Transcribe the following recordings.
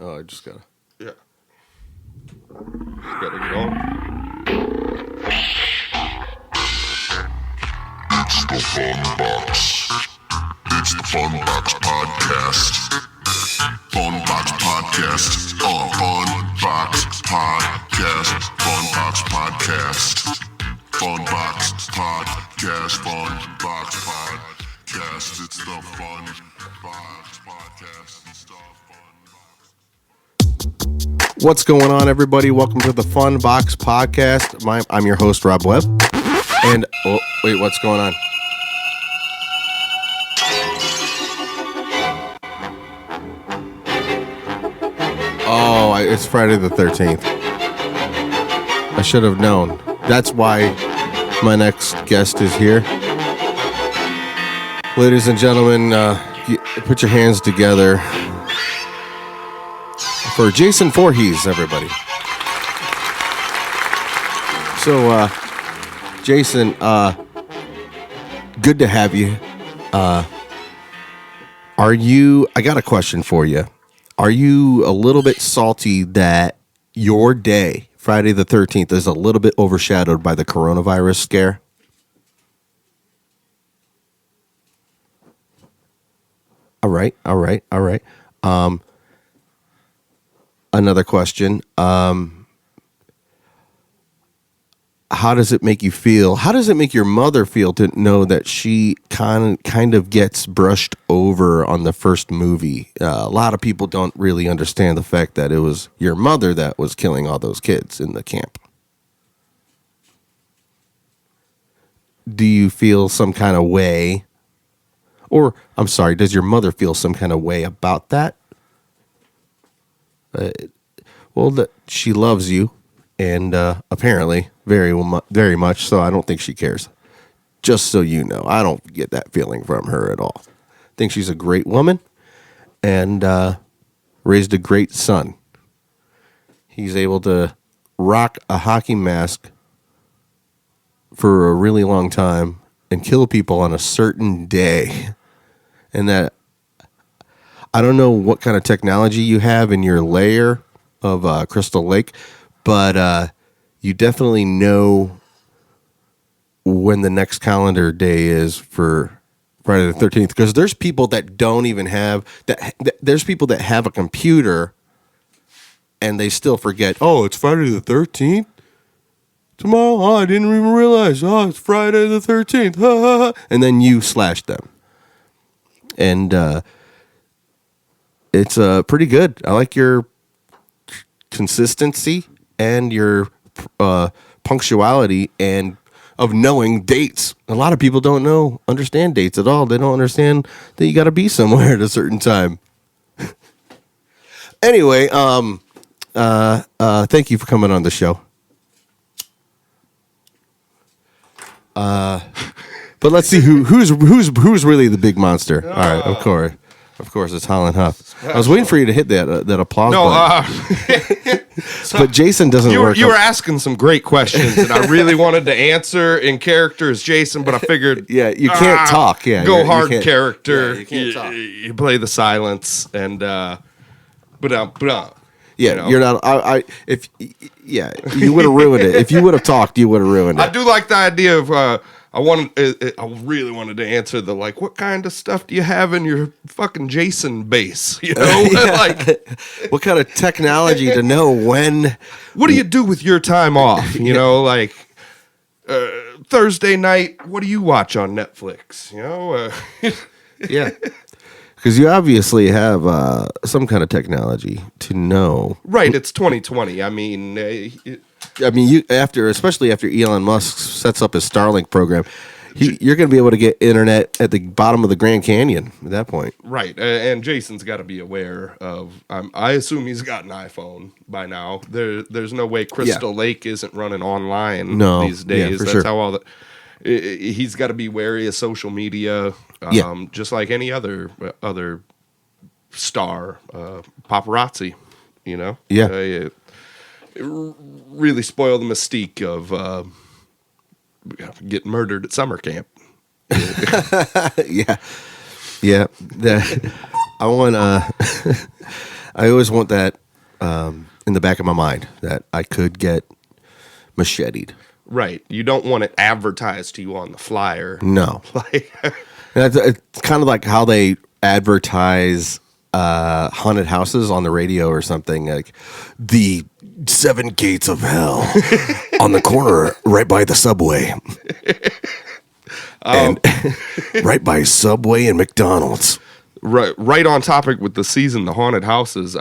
Oh, I just gotta. Yeah. Gotta get on. It's the FunBox. It's the FunBox podcast. FunBox podcast. FunBox podcast. FunBox podcast. FunBox podcast. FunBox podcast. It's the FunBox podcast. It's the FunBox. What's going on, everybody? Welcome to the FunBox podcast. I'm your host, Rob Webb. And oh, wait, what's going on? Oh, it's Friday the 13th. I should have known. That's why my next guest is here. Ladies and gentlemen, put your hands together for Jason Voorhees, everybody. So, Jason, good to have you. I got a question for you. Are you a little bit salty that your day, Friday the 13th, is a little bit overshadowed by the coronavirus scare? All right. Another question. How does it make you feel? How does it make your mother feel to know that she kind of gets brushed over on the first movie? A lot of people don't really understand the fact that it was your mother that was killing all those kids in the camp. Do you feel some kind of way? Or, I'm sorry, does your mother feel some kind of way about that? That she loves you, and apparently very much so. I don't think she cares. Just so you know, I don't get that feeling from her at all. I think she's a great woman and raised a great son. He's able to rock a hockey mask for a really long time and kill people on a certain day. And that, I don't know what kind of technology you have in your layer of Crystal Lake, but you definitely know when the next calendar day is for Friday the 13th, because there's people that don't even have that. There's people that have a computer and they still forget, oh, it's Friday the 13th tomorrow. Oh, I didn't even realize. Oh, it's Friday the 13th. And then you slash them. And it's pretty good. I like your consistency and your punctuality and of knowing dates. A lot of people don't understand dates at all. They don't understand that you got to be somewhere at a certain time. Anyway, thank you for coming on the show. But let's see who's really the big monster. All right, of course, it's Holland Huff. I was waiting for you to hit that applause button. But Jason doesn't work. You were asking some great questions, and I really wanted to answer in character as Jason, but I figured, yeah, you can't talk. Yeah, go hard character. Yeah, you can't talk. You play the silence, and Yeah, you know. You're not. You would have ruined it. If you would have talked, you would have ruined it. I do like the idea of. I really wanted to answer the what kind of stuff do you have in your fucking Jason base? You know, what kind of technology to know when? What do you do with your time off? You know, Thursday night. What do you watch on Netflix? You know, Yeah, because you obviously have some kind of technology to know. Right, it's 2020. I mean, especially after Elon Musk sets up his Starlink program, you're going to be able to get internet at the bottom of the Grand Canyon at that point. Right, and Jason's got to be aware of. I assume he's got an iPhone by now. There's no way Crystal Lake isn't running online these days. For That's sure. how all the. He's got to be wary of social media, just like any other star, paparazzi. You know, it really spoiled the mystique of getting murdered at summer camp. Yeah. I want I always want that in the back of my mind that I could get macheted. Right. You don't want it advertised to you on the flyer. No. Like, It's kind of like how they advertise haunted houses on the radio or something, like the 7 gates of hell on the corner right by the Subway. And right by Subway and McDonald's. right on topic with the season, the haunted houses.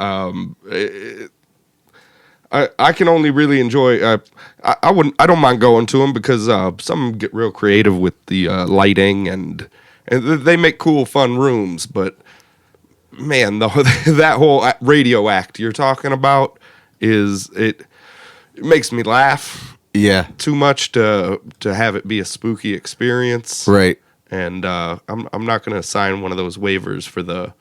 I can only really enjoy. I don't mind going to them because some get real creative with the lighting and they make cool, fun rooms. But man, that whole radio act you're talking about it makes me laugh. Yeah, Too much to have it be a spooky experience. right. And I'm not going to sign one of those waivers for the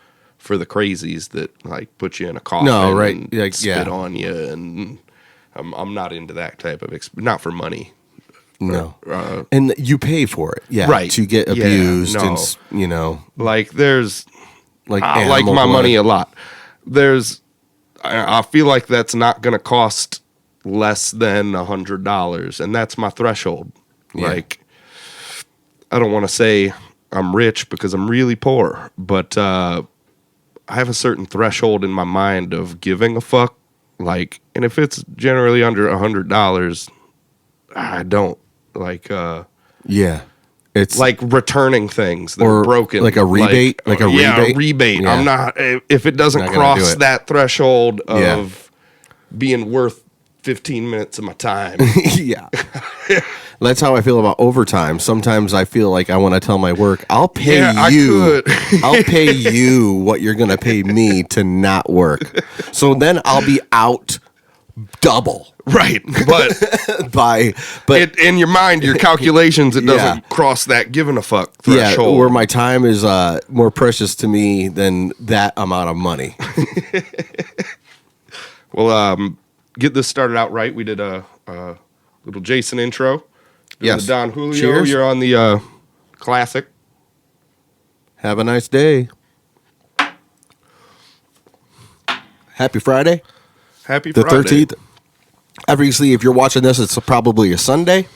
crazies that like put you in a coffin. No, right. And Like, spit yeah. on you, and I'm not into that type of not for money. No, and you pay for it, yeah, Right. to get Yeah, abused, no. and you know, Like there's like I like animal my blood. money a lot. I feel like that's not going to cost less than $100, and that's my threshold. Yeah. Like, I don't want to say I'm rich because I'm really poor, but I have a certain threshold in my mind of giving a fuck. Like, and if it's generally under $100, I don't like. Yeah, it's Like returning things that Or are broken, like a rebate? Like a yeah, rebate? rebate. Yeah. I'm not if it doesn't Not gonna do cross it. that threshold of Yeah. being worth 15 minutes of my time. yeah. That's how I feel about overtime. Sometimes I feel like I want to tell my work, I'll pay Yeah, I you. could. I'll pay you what you're going to pay me to not work. So then I'll be out double Right, but but in your mind, your calculations, it doesn't Yeah. cross that giving a fuck yeah, threshold. where my time is more precious to me than that amount of money. Well, get this started out right. We did a little Jason intro. Doing Yes. the Don Julio. Cheers. You're on the classic. Have a nice day. Happy Friday. Happy The Friday. 13th. Obviously, if you're watching this, it's probably a Sunday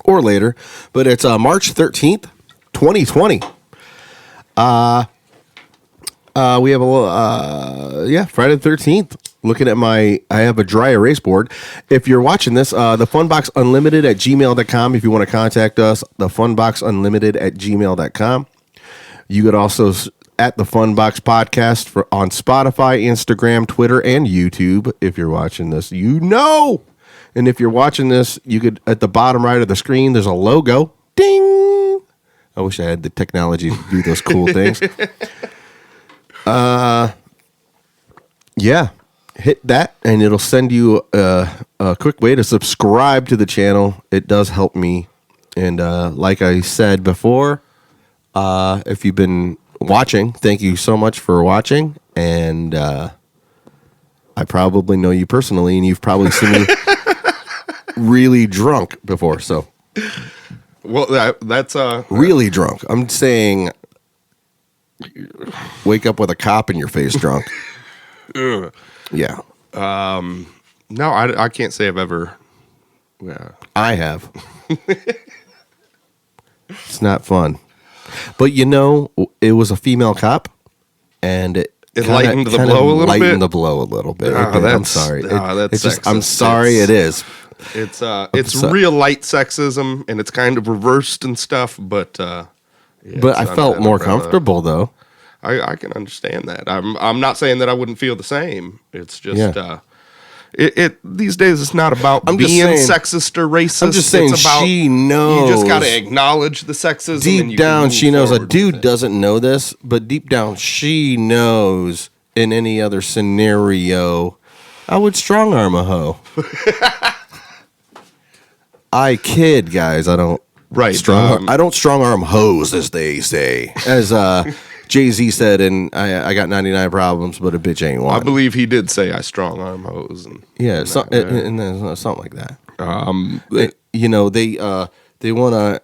or later, but it's March 13th, 2020. We have a little, Friday the 13th. Looking at I have a dry erase board. If you're watching this, the FunBox Unlimited at gmail.com. If you want to contact us, the FunBox Unlimited at gmail.com. You could also at the FunBox Podcast on Spotify, Instagram, Twitter, and YouTube. If you're watching this, you know. And if you're watching this, you could, at the bottom right of the screen, there's a logo. Ding! I wish I had the technology to do those cool things. Yeah. Hit that, and it'll send you a quick way to subscribe to the channel. It does help me. And like I said before, if you've been watching, thank you so much for watching. And I probably know you personally, and you've probably seen me really drunk before. So Well, that's really drunk. I'm saying wake up with a cop in your face drunk. Yeah. no, I can't say I've ever. Yeah. I have. It's not fun. But you know, it was a female cop, and it lightened the blow a little bit? Lightened the blow a little bit. Oh, It did. I'm that's- sorry. that's it's just, I'm sexist. sorry. It is. It's so- real light sexism, and it's kind of reversed and stuff. But yeah, But it's I under felt that more umbrella. comfortable though. I can understand that. I'm not saying that I wouldn't feel the same. It's just Yeah. it these days it's not about I'm just being saying- sexist or racist. I'm just saying it's about, she knows. You just got to acknowledge the sexism. and Deep you down, can move she knows. A forward with dude it. doesn't know this, but deep down, she knows. In any other scenario, I would strong arm a hoe. I kid, guys. I don't. Right, I don't strong arm hoes, as they say. As Jay-Z said, and I got 99 problems, but a bitch ain't one. I believe he did say I strong arm hoes. And Yeah, and there's something like that. You know, they want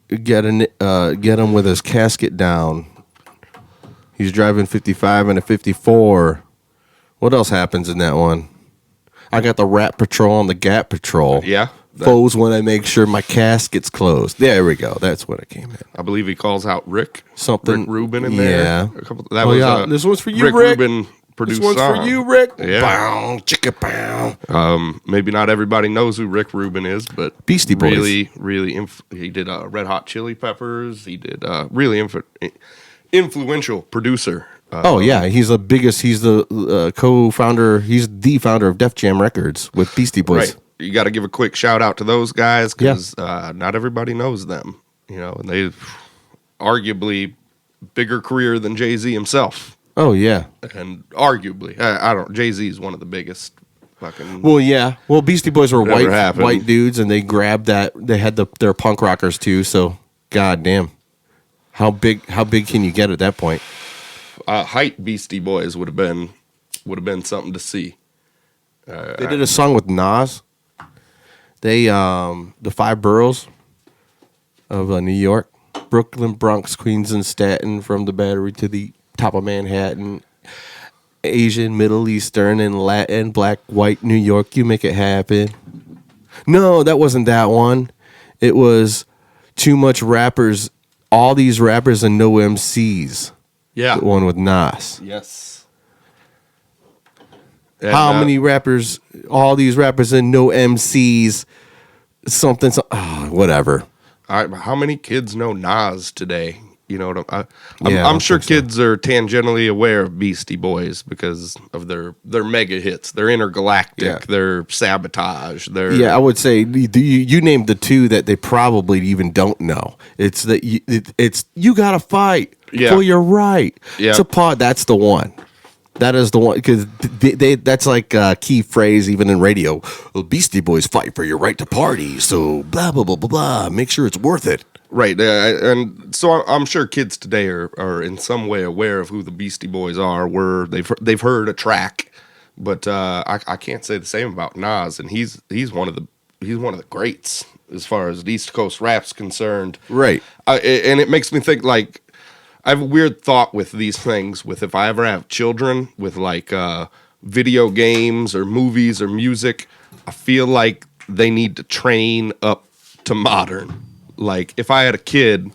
to get him with his casket down. He's driving 55 and a 54. What else happens in that one? I got the Rat Patrol and the Gap Patrol. Yeah. Foes when I make sure my casket's closed. There we go. That's what it came in. I believe he calls out Rick Something. Rick Rubin in Yeah. there. That was this one's for you, Rick. Rubin produced This one's song. for you, Rick. Yeah. Bow, chicka bow. Maybe not everybody knows who Rick Rubin is, but Beastie Boys. really, he did Red Hot Chili Peppers. He did really influential producer. Oh yeah, he's the biggest. He's the co-founder. He's the founder of Def Jam Records with Beastie Boys. Right. You got to give a quick shout out to those guys because not everybody knows them. And they arguably bigger career than Jay-Z himself. Oh yeah. And arguably, I don't. Jay-Z is one of the biggest fucking. Well, yeah. Well, Beastie Boys were Whatever happened. white dudes, and they grabbed that. They had their punk rockers too. So, goddamn, how big can you get at that point? Height Beastie Boys would have been something to see. They did a song with Nas. They the 5 boroughs of New York, Brooklyn, Bronx, Queens, and Staten, from the Battery to the top of Manhattan, Asian, Middle Eastern, and Latin, Black, White, New York. You make it happen. No, that wasn't that one. It was too much rappers. All these rappers and no MCs. Yeah. The one with Nas. Yes. And, How many rappers? All these rappers and no MCs. Something. Whatever. How many kids know Nas today? You know what I'm Yeah, I I'm don't sure think so. kids are tangentially aware of Beastie Boys because of their mega hits, their Intergalactic, Yeah. their Sabotage, their Yeah, I would say you named the two that they probably even don't know. It's that it's you gotta fight Yeah. for your right. Yeah. It's a part. That's the one. That is the one because that's like a key phrase even in radio. Well, Beastie Boys fight for your right to party. So blah blah blah blah blah. Make sure it's worth it. right. And so I'm sure kids today are in some way aware of who the Beastie Boys are. Where they've heard a track, but I can't say the same about Nas, and he's one of the greats as far as East Coast rap's concerned. Right. And it makes me think like. I have a weird thought with these things. With if I ever have children with like video games or movies or music, I feel like they need to train up to modern. Like if I had a kid,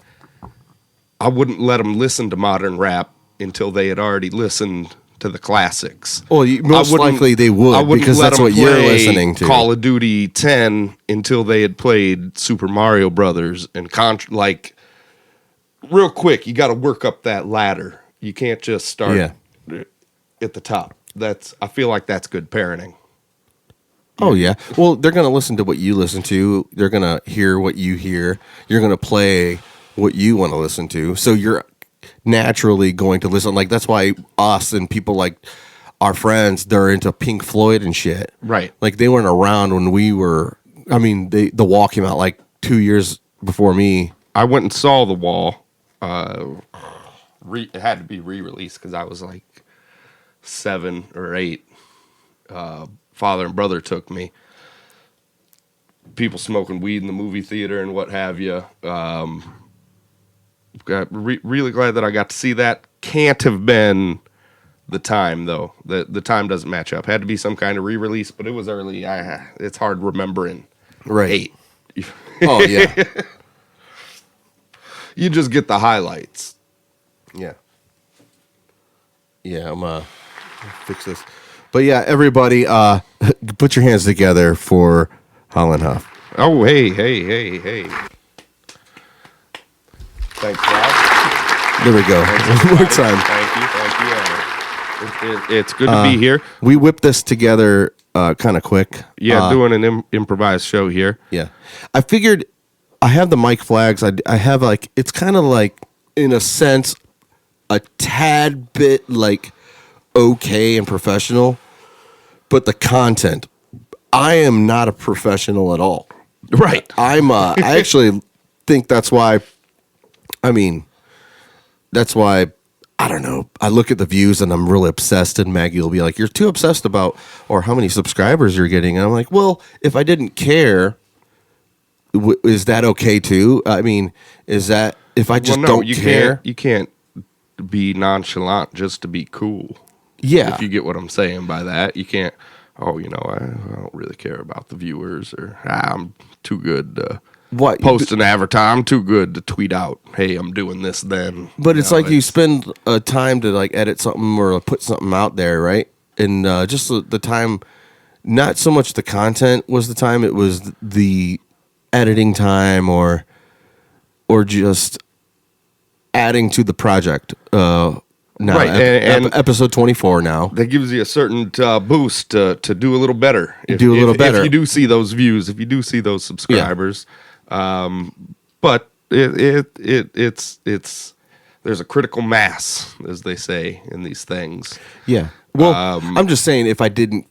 I wouldn't let them listen to modern rap until they had already listened to the classics. Well, most likely they would I wouldn't because let that's them what you're play listening to. Call of Duty 10 until they had played Super Mario Brothers and like. Real quick, you got to work up that ladder. You can't just start at the top. I feel like that's good parenting. Oh yeah. Well, they're gonna listen to what you listen to. They're gonna hear what you hear. You're gonna play what you want to listen to. So you're naturally going to listen. Like that's why us and people like our friends, they're into Pink Floyd and shit. Right. Like they weren't around when we were. I mean, the Wall came out like 2 years before me. I went and saw The Wall. It had to be re-released because I was like 7 or 8. Father and brother took me. People smoking weed in the movie theater and what have you. Really glad that I got to see that. Can't have been the time though. The time doesn't match up. Had to be some kind of re-release, but it was early. It's hard remembering. Right. 8. Oh yeah. You just get the highlights. Yeah. Yeah, I'm fix this. But yeah, everybody put your hands together for Holland Huff. Oh, hey. Thanks, Rob. There we go. One more time. Thank you. It's good to be here. We whipped this together kind of quick. Yeah, doing an improvised show here. Yeah. I figured I have the mic flags. I have like, it's kind of like, in a sense, a tad bit like okay and professional, but the content, I am not a professional at all. Right. I actually think that's why, I don't know. I look at the views and I'm really obsessed, and Maggie will be like, you're too obsessed about, or how many subscribers you're getting. And I'm like, well, if I didn't care, is that okay too? I mean, is that, if I just don't care? You can't be nonchalant just to be cool. Yeah. If you get what I'm saying by that, you can't. Oh, I don't really care about the viewers, or I'm too good to What? post an avatar. I'm too good to tweet out, "Hey, I'm doing this." Then, But it's like you spend time to like edit something or put something out there, right? And just the time, not so much the content was the time; it was the editing time or just adding to the project. Now, Right, and episode 24 now. that gives you a certain boost to do a little better. If better. if you do see those views, if you do see those subscribers. But it's there's a critical mass, as they say in these things. Yeah. Well, I'm just saying, if I didn't,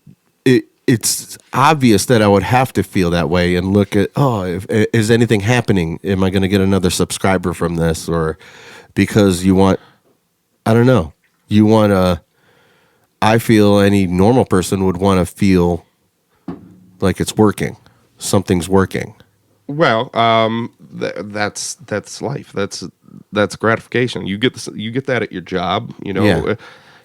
it's obvious that I would have to feel that way and look at, is anything happening? Am I going to get another subscriber from this? Or because you want, I don't know, I feel any normal person would want to feel like it's working. Something's working. Well, that's life. That's gratification. You get that at your job. Yeah.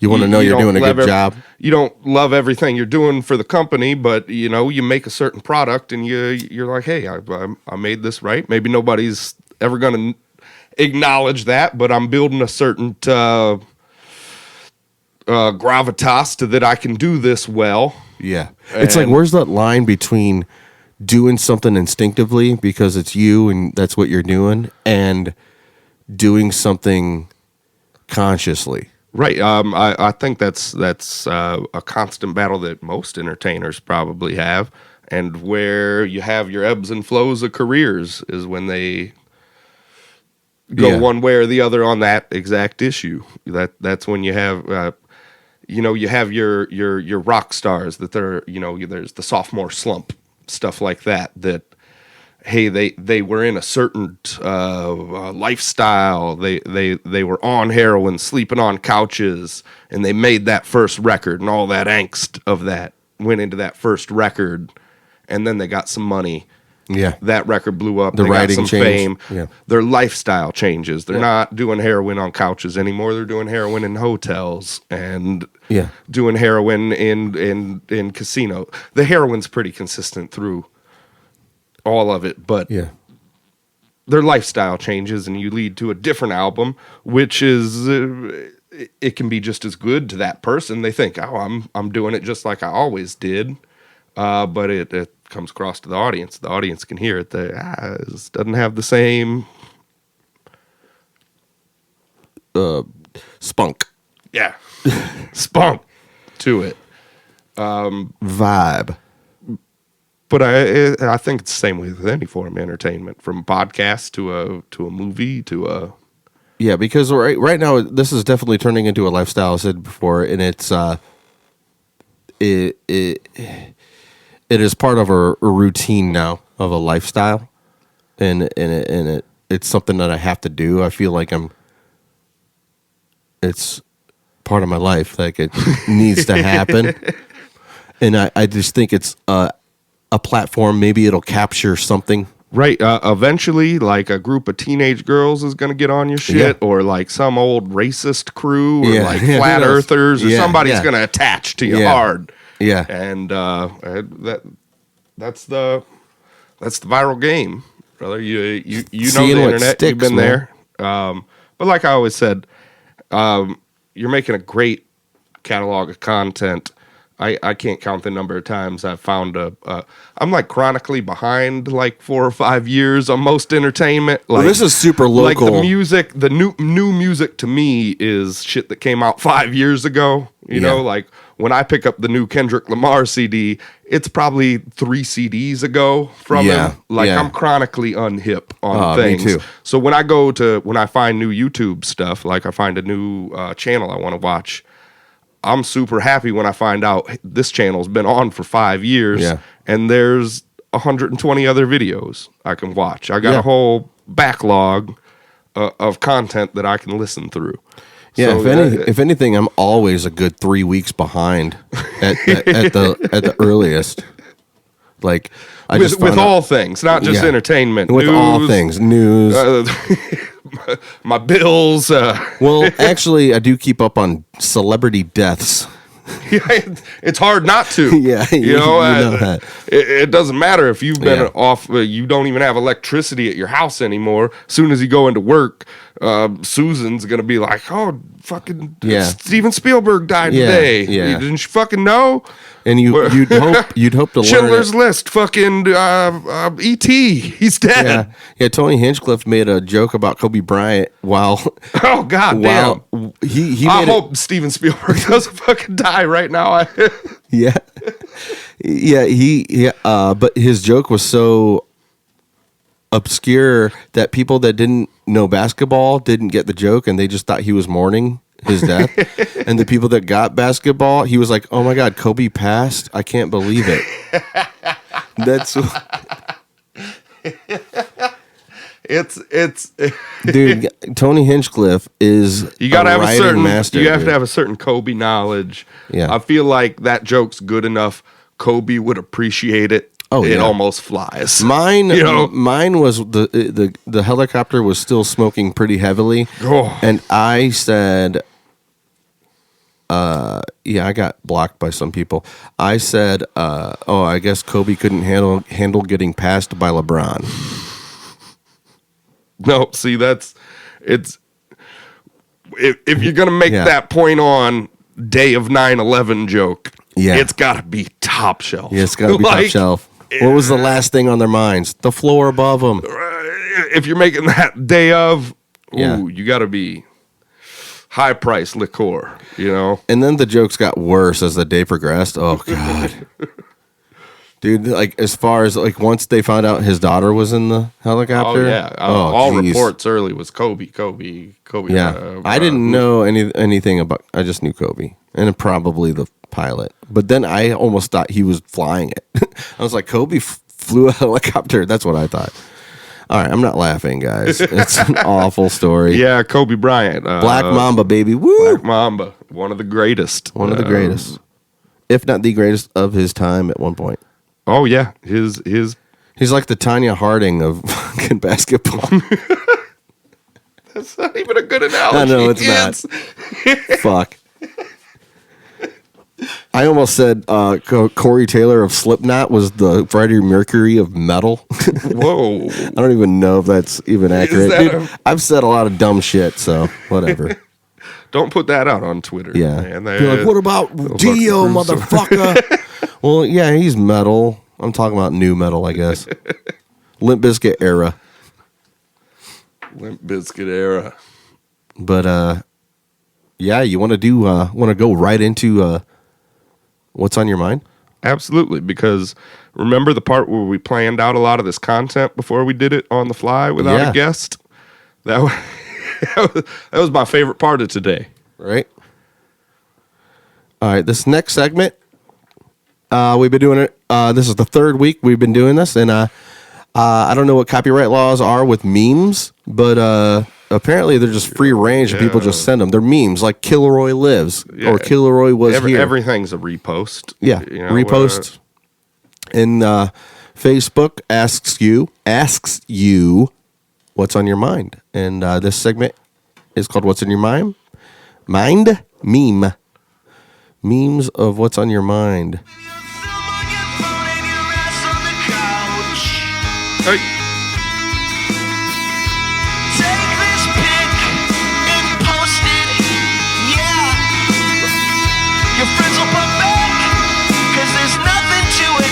You want to know you're doing a good job. You don't love everything you're doing for the company, but you make a certain product, and you're like, hey, I made this right. Maybe nobody's ever going to acknowledge that, but I'm building a certain gravitas to that I can do this well. Yeah. It's like, where's that line between doing something instinctively because it's you and that's what you're doing, and doing something consciously? Right. I think that's a constant battle that most entertainers probably have, and where you have your ebbs and flows of careers is when they go one way or the other on that exact issue. That's when you have you have your rock stars that they're there's the sophomore slump, stuff like that. Hey, they were in a certain lifestyle. They were on heroin, sleeping on couches, and they made that first record, and all that angst of that went into that first record, and then they got some money. Yeah, that record blew up. The they writing got some changed. fame. Yeah. Their lifestyle changes. They're not doing heroin on couches anymore. They're doing heroin in hotels and doing heroin in casino. The heroin's pretty consistent through all of it, but their lifestyle changes, and you lead to a different album, which is it can be just as good to that person. They think, oh, I'm doing it just like I always did, but it comes across to the audience. The audience can hear it. This doesn't have the same spunk. Yeah, spunk to it. Vibe. But I think it's the same with any form of entertainment, from podcast to a movie to a... Yeah, because right now this is definitely turning into a lifestyle, I said before, and it's it is part of a routine now of a lifestyle, and it's something that I have to do. I feel like it's part of my life, like it needs to happen, and I just think it's a platform. Maybe it'll capture something. Right. Eventually, like a group of teenage girls is going to get on your shit, or like some old racist crew, or like flat earthers, or somebody's going to attach to you hard. Yeah. And that's the viral game, brother. You know the internet. Sticks, you've been there. But like I always said, you're making a great catalog of content. I can't count the number of times I've found I'm like chronically behind like 4 or 5 years on most entertainment. Like, well, this is super local. Like the music, the new music to me is shit that came out 5 years ago. You know, like when I pick up the new Kendrick Lamar CD, it's probably 3 CDs ago from him. Like I'm chronically unhip on things. Me too. So when I find new YouTube stuff, like I find a new channel I want to watch, I'm super happy when I find out this channel's been on for 5 years and there's 120 other videos I can watch. I got a whole backlog of content that I can listen through. Yeah, so, if anything, I'm always a good 3 weeks behind at the earliest. Like with all things, not just entertainment. With news, all things, news. My bills. Well, actually, I do keep up on celebrity deaths It's hard not to. Yeah, you know that. It doesn't matter if you've been Yeah. off. You don't even have electricity at your house anymore. As soon as you go into work, Susan's gonna be like, "Oh, fucking Yeah. Steven Spielberg died Yeah, today. yeah. Didn't you fucking know?" And you'd hope to learn Schindler's it. List, fucking E.T. He's dead. Yeah, yeah. Tony Hinchcliffe made a joke about Kobe Bryant while Oh god damn. he I made hope Steven Spielberg doesn't fucking die right now. yeah, but his joke was so obscure that people that didn't know basketball didn't get the joke, and they just thought he was mourning his death. And the people that got basketball, he was like, "Oh my god, Kobe passed! I can't believe it." That's it's dude. Tony Hinchcliffe is you gotta have a writing certain master, you have dude. to have a certain Kobe knowledge. Yeah. I feel like that joke's good enough. Kobe would appreciate it. Oh, it yeah. almost flies. Mine, You know? mine was the helicopter was still smoking pretty heavily, Oh. and I said, yeah, I got blocked by some people. I said, oh, I guess Kobe couldn't handle getting passed by LeBron. No, see that's it's if you're gonna make Yeah. that point on day of 9/11 joke, Yeah. it's gotta be top shelf. Yeah, it's got to be top shelf. What was the last thing on their minds? The floor above them. If you're making that day of, Yeah. you gotta be high price liqueur, you know. And then the jokes got worse as the day progressed. Oh God, dude! Like as far as like once they found out his daughter was in the helicopter. Oh yeah, Oh, all geez. reports early was Kobe. Yeah, I didn't know anything about. I just knew Kobe and probably the pilot. But then I almost thought he was flying it. I was like, Kobe flew a helicopter. That's what I thought. All right, I'm not laughing, guys. It's an awful story. Yeah, Kobe Bryant, Black Mamba, baby. Woo! Black Mamba, one of the greatest. One of the greatest, if not the greatest of his time at one point. Oh yeah, his He's like the Tanya Harding of fucking basketball. That's not even a good analogy. I know it's not. Fuck. I almost said Corey Taylor of Slipknot was the Freddie Mercury of metal. Whoa. I don't even know if that's even accurate. that Dude, I've said a lot of dumb shit, so whatever. Don't put that out on Twitter. Yeah. Man. You're like, what about Dio, motherfucker? Well, yeah, he's metal. I'm talking about new metal, I guess. Limp Bizkit era. Limp Bizkit era. But yeah, you want to go right into what's on your mind? Absolutely, because remember the part where we planned out a lot of this content before we did it on the fly without Yeah. a guest? That was my favorite part of today. Right. All right, this next segment, we've been doing it. This is the third week we've been doing this, and I don't know what copyright laws are with memes, but apparently they're just free range and people just send them. They're memes like Kilroy lives or Kilroy was here. Everything's a repost. Yeah, You know, repost. And Facebook asks you what's on your mind. And this segment is called What's in Your Mind? Meme. Memes of what's on your mind. Hey,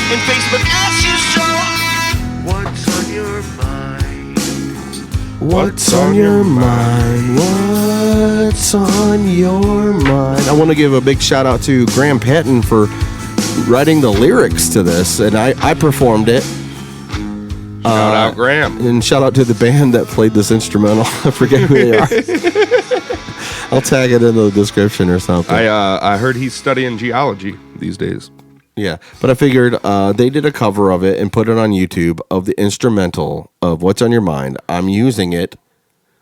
And Facebook asks you so. What's on your mind? What's on your mind? What's on your mind? I want to give a big shout out to Graham Patton for writing the lyrics to this, and I performed it. shout out Graham. And shout out to the band that played this instrumental. I forget who they are. I'll tag it in the description or something. I heard he's studying geology these days. Yeah, but I figured they did a cover of it and put it on YouTube of the instrumental of What's on Your Mind. I'm using it.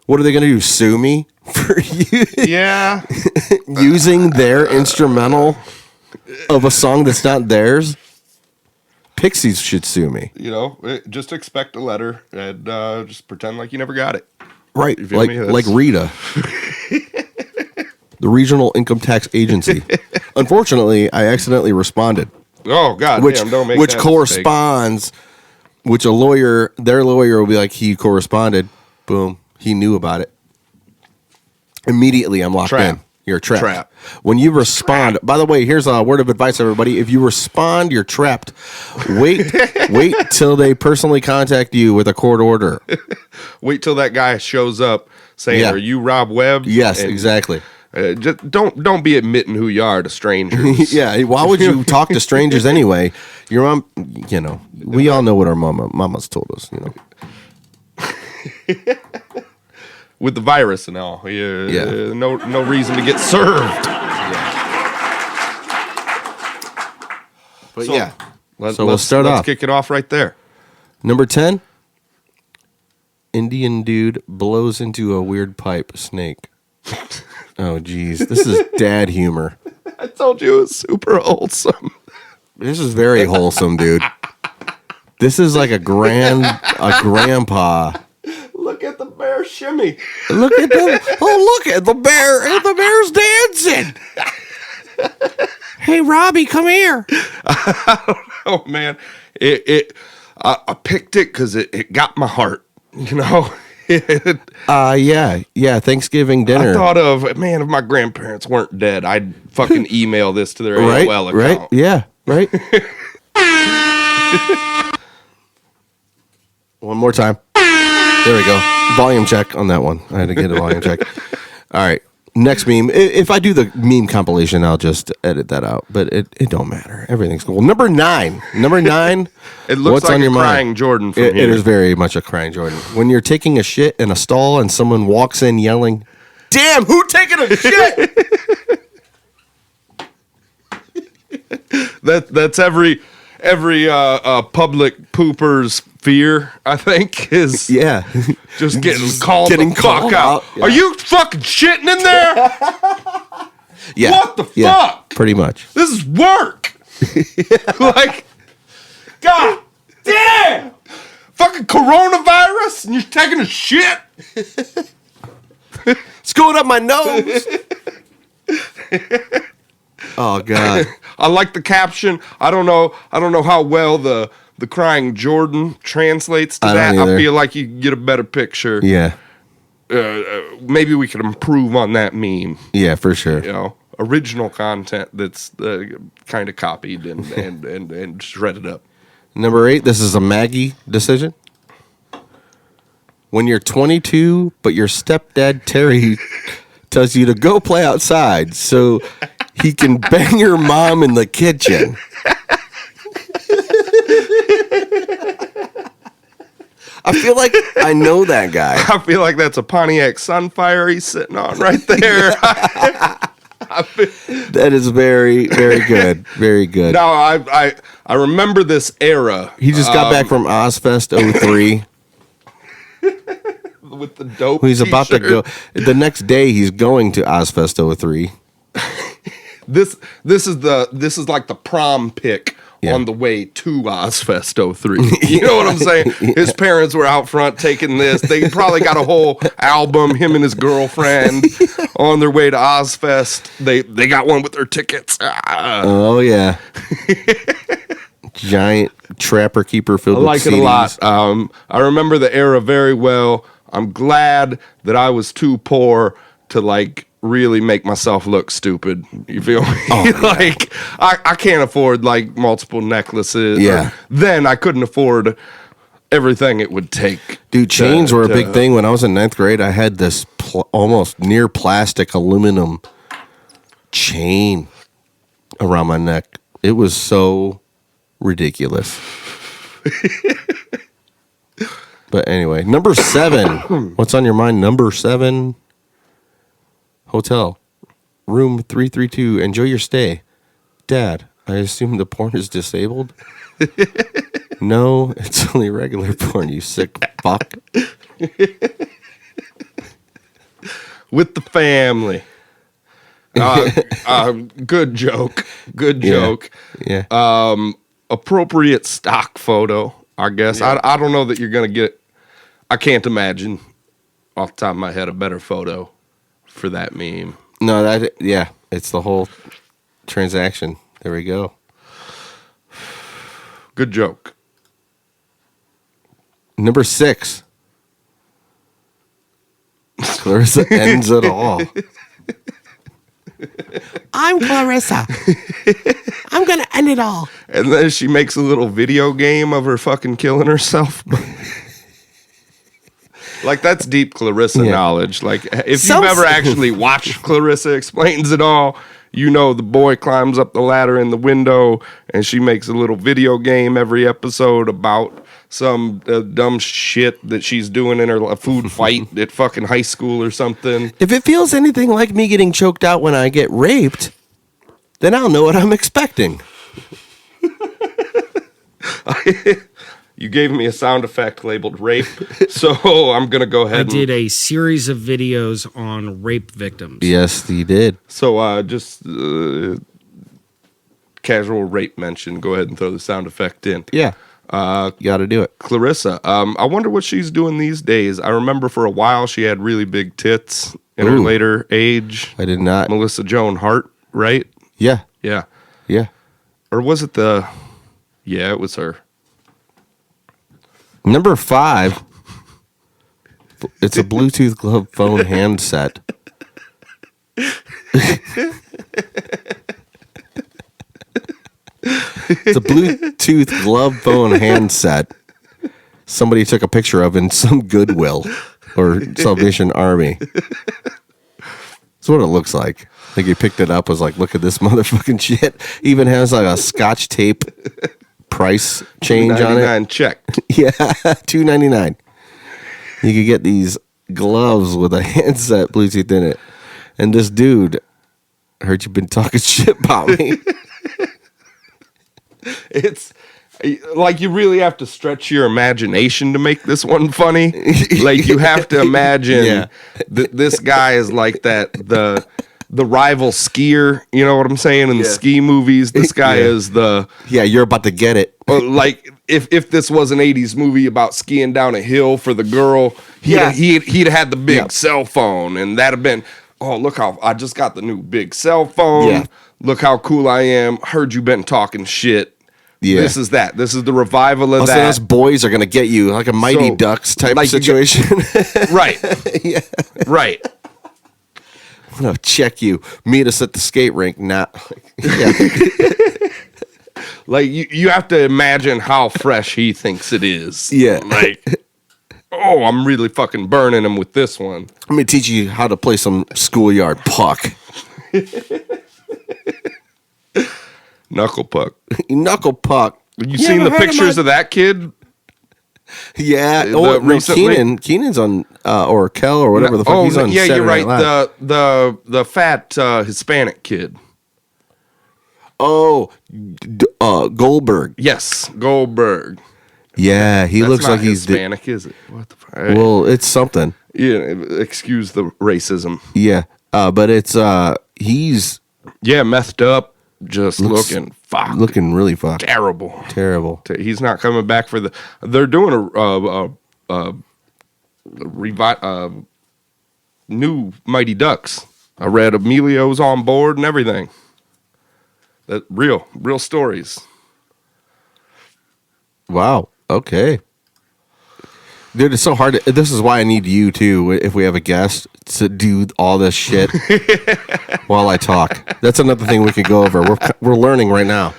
What are they going to do? Sue me for Yeah. using their instrumental of a song that's not theirs? Pixies should sue me. You know, just expect a letter and just pretend like you never got it. Right, You feel me? like Rita. the Regional Income Tax Agency. Unfortunately, I accidentally responded, Oh God, which damn, don't make which that corresponds, which their lawyer will be like, he corresponded. Boom, he knew about it. Immediately, I'm locked Trap. in. You're trapped. Trap. When you respond, by the way, here's a word of advice, everybody. If you respond, you're trapped. Wait till they personally contact you with a court order. Wait till that guy shows up saying, Yeah. "Are you Rob Webb?" Yes, And, exactly. just don't be admitting who you are to strangers. Yeah, why would you talk to strangers anyway? Your mom, we all know what our mamas told us, With the virus and all. Yeah. No reason to get served. But So, yeah. Let's start off. kick it off right there. Number 10, Indian dude blows into a weird pipe snake. Oh, geez. This is dad humor. I told you it was super wholesome. This is very wholesome, dude. This is like a grandpa. Look at the bear shimmy. Look at them. Oh, look at the bear. The bear's dancing. Hey, Robbie, come here. Oh man, I picked it because it got my heart. Yeah. Thanksgiving dinner. I thought of, man, if my grandparents weren't dead, I'd fucking email this to their right, AOL account. right, yeah, right. One more time. There we go. Volume check on that one. I had to get a volume check. All right. Next meme. If I do the meme compilation, I'll just edit that out. But it don't matter. Everything's cool. Number 9. It looks What's like on a your crying mind? Jordan from It here. is very much a crying Jordan. When you're taking a shit in a stall and someone walks in yelling, "Damn, who taking a shit?" That's every public pooper's fear, I think, is Yeah. just getting called the called fuck out. out, yeah. Are you fucking shitting in there? Yeah. What the Yeah, fuck? pretty much. This is work. Like, God damn. Fucking coronavirus and you're taking a shit? It's going up my nose. Oh, God. I like the caption. I don't know how well the crying Jordan translates to I don't that. either. I feel like you can get a better picture. Yeah. Maybe we could improve on that meme. Yeah, for sure. Original content that's kind of copied and shredded up. Number 8, this is a Maggie decision. When you're 22, but your stepdad, Terry, tells you to go play outside so he can bang your mom in the kitchen. I feel like I know that guy. I feel like that's a Pontiac Sunfire he's sitting on right there. That is very, very good. Very good. No, I remember this era. He just got back from Ozfest 03. With the dope. He's about to go. t-shirt. The next day, he's going to Ozfest 03. This is like the prom pick on the way to Ozfest 03. You know what I'm saying? His parents were out front taking this. They probably got a whole album, him and his girlfriend, on their way to Ozfest. They got one with their tickets. Oh, yeah. Giant trapper keeper filled I with like CDs. it a lot. I remember the era very well. I'm glad that I was too poor to really make myself look stupid. You feel me? Oh, Like I can't afford multiple necklaces. Yeah. Then I couldn't afford everything it would take. Dude, chains were a big thing. When I was in 9th grade, I had this almost near plastic aluminum chain around my neck. It was so ridiculous. But anyway, number 7. What's on your mind? Number 7. Hotel. Room 332. Enjoy your stay. Dad, I assume the porn is disabled? No, it's only regular porn, you sick fuck. With the family. Good joke. Good joke. Yeah. Appropriate stock photo, I guess. I don't know that you're going to get... I can't imagine off the top of my head a better photo for that meme. No, it's the whole transaction. There we go. Good joke. Number 6. Clarissa ends it all. I'm Clarissa. I'm going to end it all. And then she makes a little video game of her fucking killing herself. Like, that's deep Clarissa knowledge. Like, if you've ever actually watched Clarissa Explains It All, you know the boy climbs up the ladder in the window, and she makes a little video game every episode about some dumb shit that she's doing in her food fight at fucking high school or something. If it feels anything like me getting choked out when I get raped, then I'll know what I'm expecting. You gave me a sound effect labeled rape, so I'm going to go ahead I did a series of videos on rape victims. Yes, you did. So just casual rape mention. Go ahead and throw the sound effect in. Yeah. You got to do it. Clarissa, I wonder what she's doing these days. I remember for a while she had really big tits in her later age. I did not. Melissa Joan Hart, right? Yeah. Yeah. Yeah. Or was it yeah, it was her. Number 5. It's a Bluetooth glove phone handset. It's a Bluetooth glove phone handset somebody took a picture of in some Goodwill or Salvation Army. That's what it looks like. Like you picked it up, was like, look at this motherfucking shit. Even has like a Scotch tape price change on it. Check. Yeah, $2.99. You could get these gloves with a handset Bluetooth in it. And this dude, I heard you've been talking shit about me. It's like you really have to stretch your imagination to make this one funny. Like you have to imagine that this guy is like the rival skier. You know what I'm saying? In the ski movies, this guy is the you're about to get it. Like if this was an 80s movie about skiing down a hill for the girl, he'd had the big cell phone, and that'd have been, oh, look how I just got the new big cell phone. Yeah. Look how cool I am. Heard you been talking shit. Yeah. This is that. This is the revival of that. Us boys are gonna get you like a Mighty Ducks type like situation. Right. Yeah. Right. I'm gonna check you. Meet us at the skate rink. Not. Like you have to imagine how fresh he thinks it is. Yeah. Like, oh, I'm really fucking burning him with this one. Let me teach you how to play some schoolyard puck. Knuckle puck. Knuckle puck. You seen the pictures of that kid? Yeah. No, Keenan's on or Kel or whatever the fuck he's on. Yeah, Saturday you're right. Night Live. The fat Hispanic kid. Oh, Goldberg. Yes, Goldberg. Yeah, he That's looks not like he's Hispanic, is it? What the fuck? Well, it's something. Yeah, excuse the racism. Yeah, but it's he's methed up, just looking really fucked. Terrible. He's not coming back for the. They're doing a new Mighty Ducks. I read Emilio's on board and everything. That real stories. Wow. Okay. Dude, it's so hard. This is why I need you too. If we have a guest to do all this shit while I talk, that's another thing we could go over. We're learning right now.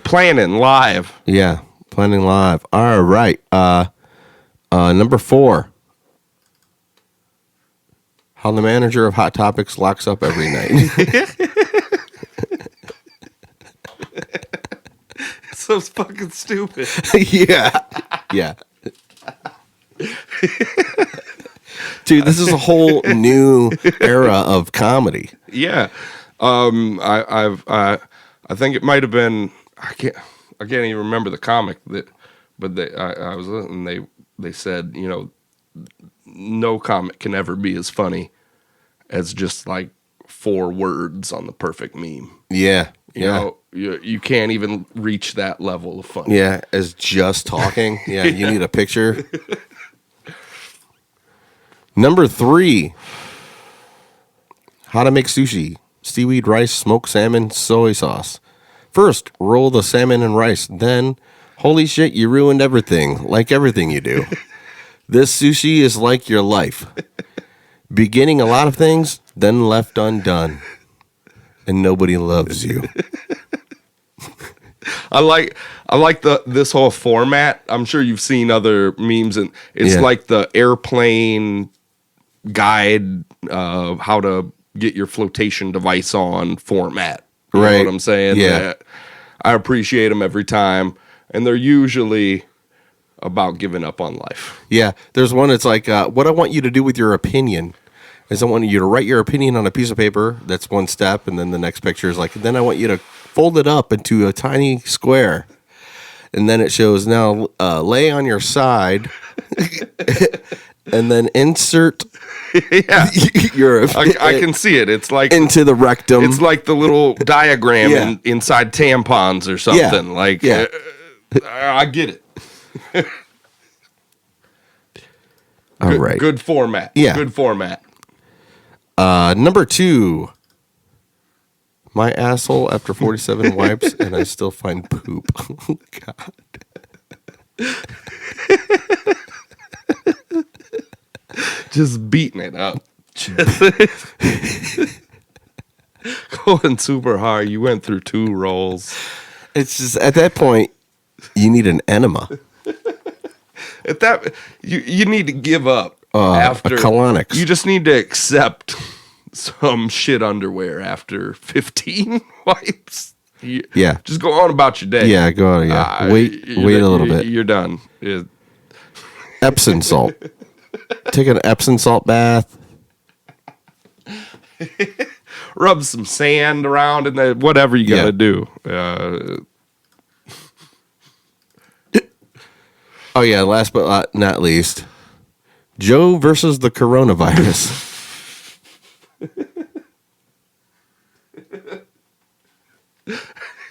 Planning live. Yeah, planning live. All right. Number 4. How the manager of Hot Topics locks up every night. So fucking stupid. Yeah. Dude, this is a whole new era of comedy. Yeah. I think it might have been, I can't even remember the comic but I was listening, they said, you know, no comic can ever be as funny as just like 4 words on the perfect meme. Yeah. You know, you can't even reach that level of fun. Yeah, as just talking. Yeah, you need a picture. Number 3. How to make sushi. Seaweed, rice, smoked salmon, soy sauce. First, roll the salmon and rice. Then, holy shit, you ruined everything. Like everything you do. This sushi is like your life. Beginning a lot of things, then left undone. And nobody loves you. I like this whole format. I'm sure you've seen other memes, and it's like the airplane guide, how to get your flotation device on format. You know what I'm saying? Yeah. I appreciate them every time, and they're usually about giving up on life. Yeah, there's one that's like, what I want you to do with your opinion is I want you to write your opinion on a piece of paper. That's one step, and then the next picture is like, then I want you to fold it up into a tiny square. And then it shows, now lay on your side, and then insert your I can see it. It's like into the rectum. It's like the little diagram inside tampons or something. I get it. All right. Good format. Yeah. Good format. Number 2. My asshole after 47 wipes and I still find poop. Oh, God. Just beating it up. Going super hard. You went through 2 rolls. It's just at that point you need an enema. At that you need to give up after a colonics. You just need to accept some shit underwear after 15 wipes. Yeah. Just go on about your day. Yeah, go on. Yeah. Wait a little bit. You're done. Epsom salt. Take an Epsom salt bath. Rub some sand around and then whatever you got to do. Oh, yeah. Last but not least, Joe versus the coronavirus.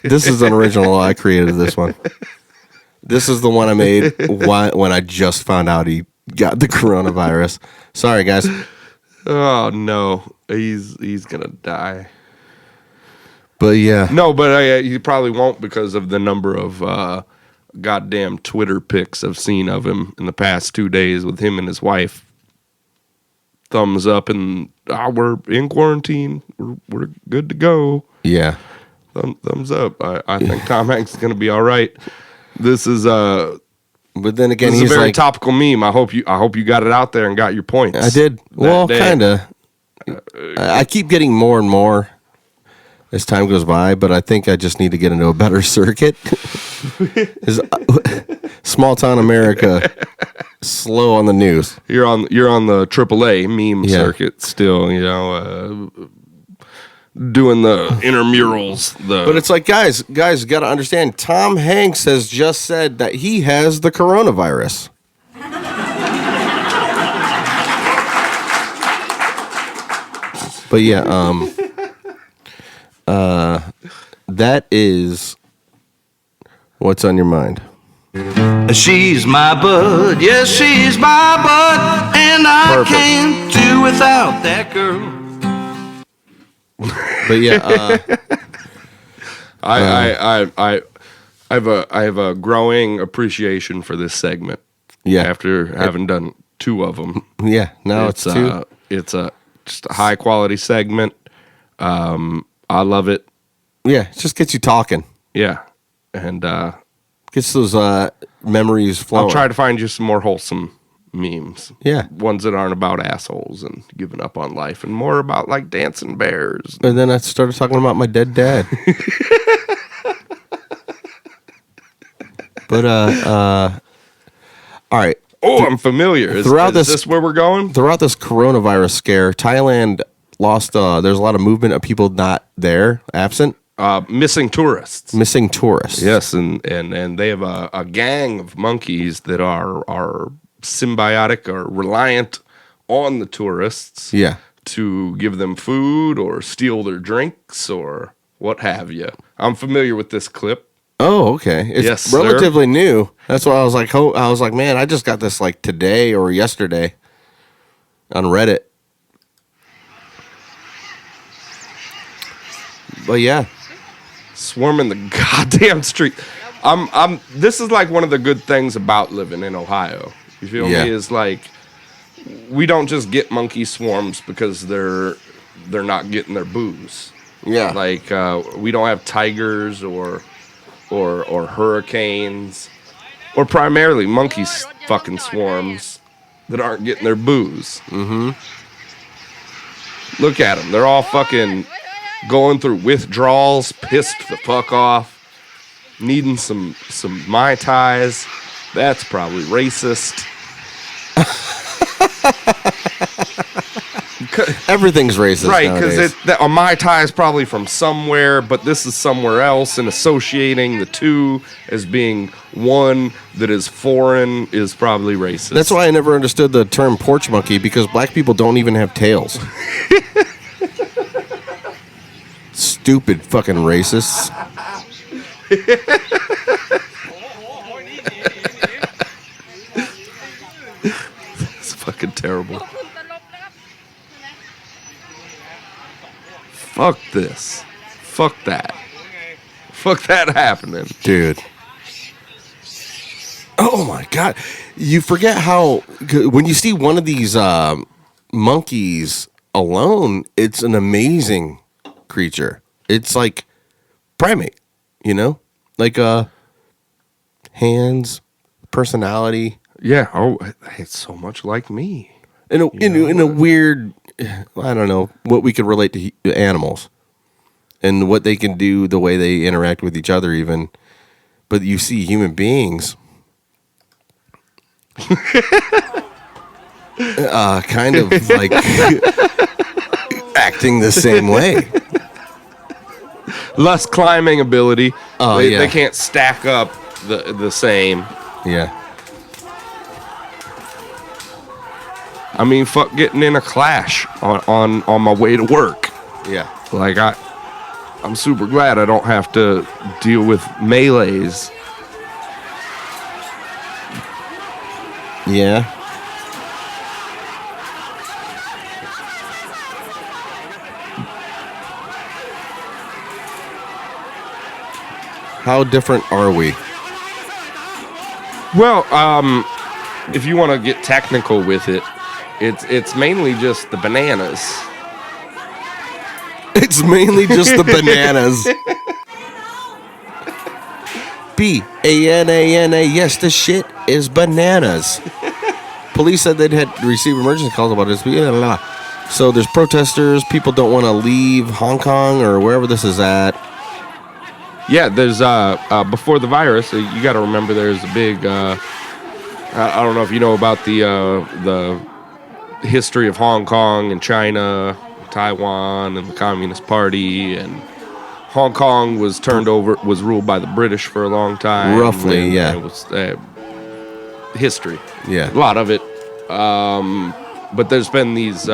This is an original. I created this one. This is the one I made when I just found out he got the coronavirus. Sorry, guys. Oh no, he's gonna die. But yeah, no, but he probably won't because of the number of goddamn Twitter pics I've seen of him in the past 2 days with him and his wife. Thumbs up and we're in quarantine. We're good to go. Yeah. Thumbs up. I think Tom Hanks is gonna be all right. This is but then again, he's he's a very like, topical meme. I hope you got it out there and got your points. I did. Well, kind of. I keep getting more and more as time goes by, but I think I just need to get into a better circuit. Small town America, slow on the news. You're on the AAA meme circuit still. You know, doing the intramurals. But it's like, guys, got to understand. Tom Hanks has just said that he has the coronavirus. But yeah, that is what's on your mind. She's my bud, yes, she's my bud, and I can't do without that girl. But yeah, I have a growing appreciation for this segment. Yeah, after having done 2 of them. Yeah, now it's 2. It's just a high quality segment. I love it. Yeah, it just gets you talking. Yeah, and gets those memories flowing. I'll try to find you some more wholesome memes. Yeah, ones that aren't about assholes and giving up on life, and more about like dancing bears. And then I started talking about my dead dad. But all right. Oh, I'm familiar. Is this where we're going? Throughout this coronavirus scare, Thailand lost. There's a lot of movement of people not there, absent. Missing tourists. Missing tourists. Yes, and they have a gang of monkeys that are symbiotic or reliant on the tourists. Yeah. To give them food or steal their drinks or what have you. I'm familiar with this clip. Oh, okay. It's relatively new. That's why I was like, man, I just got this like today or yesterday on Reddit. But yeah, swarming the goddamn street. This is like one of the good things about living in Ohio. You feel Yeah. me? Is like we don't just get monkey swarms because they're not getting their booze. yeah. Like we don't have tigers or hurricanes or primarily monkeys fucking swarms that aren't getting their booze. Mm-hmm. Look at them. They're all fucking going through withdrawals, pissed the fuck off, needing some Mai Tais. That's probably racist. Everything's racist, Right, nowadays. because a Mai Tai is probably from somewhere, but this is somewhere else, and associating the two as being one that is foreign is probably racist. That's why I never understood the term porch monkey, because black people don't even have tails. Stupid fucking racists. It's fucking terrible. Fuck this. Fuck that. Fuck that happening. Dude. Oh my God. You forget how, when you see one of these monkeys alone, it's an amazing creature. It's like primate, you know? Like hands, personality. Yeah. Oh, it's so much like me. In a weird, I don't know, what we could relate to animals. And what they can do, the way they interact with each other even. But you see human beings kind of like acting the same way. Less climbing ability. Oh, they, yeah. they can't stack up the same. Yeah. I mean, fuck getting in a clash on my way to work. Yeah. Like I'm super glad I don't have to deal with melees. Yeah. How different are we? Well, if you want to get technical with it, it's mainly just the bananas. It's mainly just the bananas. B-A-N-A-N-A. Yes, the shit is bananas. Police said they'd had received emergency calls about this. Blah, blah, blah. So there's protesters. People don't want to leave Hong Kong or wherever this is at. Yeah, there's before the virus, you got to remember there's a big. I don't know if you know about the history of Hong Kong and China, Taiwan, and the Communist Party, and Hong Kong was was ruled by the British for a long time. Roughly, and yeah. It was history. Yeah. A lot of it. But there's been these.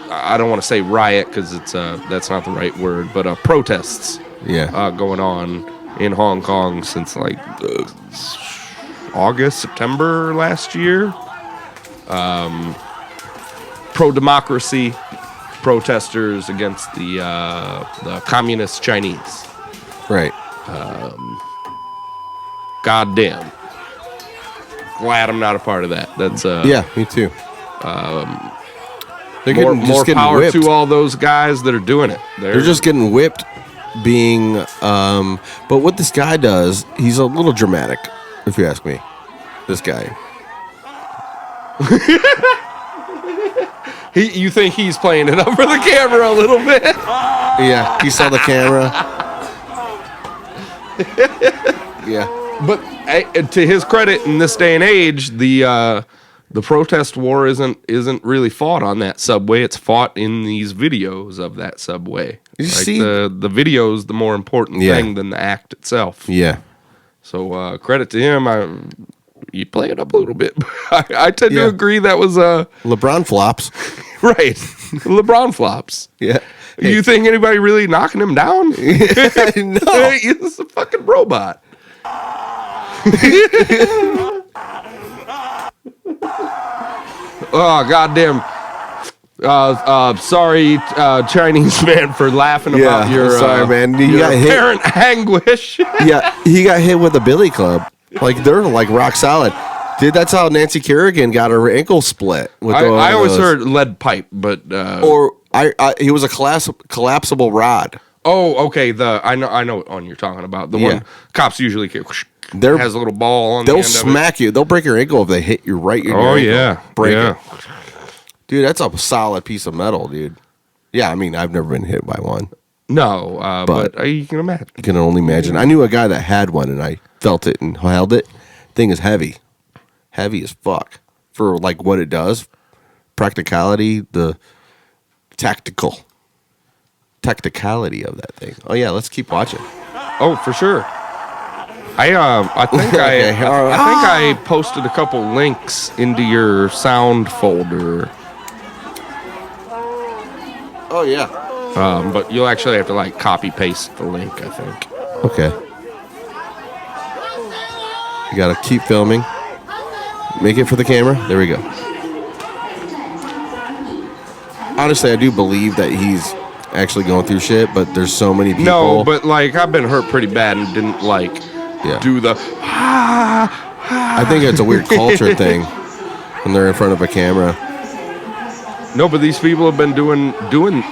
I don't want to say riot because that's not the right word, but protests. Yeah. Going on in Hong Kong since like August, September last year. Pro-democracy protesters against the communist Chinese. Right. Goddamn. Glad I'm not a part of that. That's Yeah, me too. They're more getting power whipped. to all those guys that are doing it. They're just getting whipped being but what this guy does, he's a little dramatic, if you ask me. This guy. You think he's playing it up for the camera a little bit? Yeah, he saw the camera. Yeah. But to his credit, in this day and age, the protest war isn't really fought on that subway. It's fought in these videos of that subway. You like see- the video's the more important Yeah. thing than the act itself. Yeah. So credit to him. You play it up a little bit. I tend Yeah. to agree that was LeBron flops. right. LeBron flops. Yeah. You think anybody really knocking him down? No. He's a fucking robot. Oh, goddamn. Sorry, Chinese man, for laughing about your sorry, man. You your got hit. apparent anguish. Yeah, he got hit with a billy club. Like they're like rock solid. Dude, that's how Nancy Kerrigan got her ankle split. With I always heard lead pipe, but he was a collapsible rod. oh, okay. I know what one you're talking about. The one cops usually has a little ball on. They'll the end smack you. They'll break your ankle if they hit you right in your ankle. Yeah, break yeah. it. Dude, that's a solid piece of metal, dude. Yeah, I mean, I've never been hit by one. No, but you can imagine. You can only imagine. I knew a guy that had one, and I felt it and held it. Thing is heavy. Heavy as fuck. For, like, what it does. Practicality, the tacticality of that thing. Oh, yeah, let's keep watching. Oh, for sure. I think Okay, I posted a couple links into your sound folder. Oh, yeah. But you'll actually have to like copy paste the link, I think. Okay. You gotta keep filming. Make it for the camera. There we go. Honestly, I do believe that he's actually going through shit, but there's so many people. No, but like I've been hurt pretty bad and didn't like do the. I think it's a weird culture thing when they're in front of a camera. No, but these people have been doing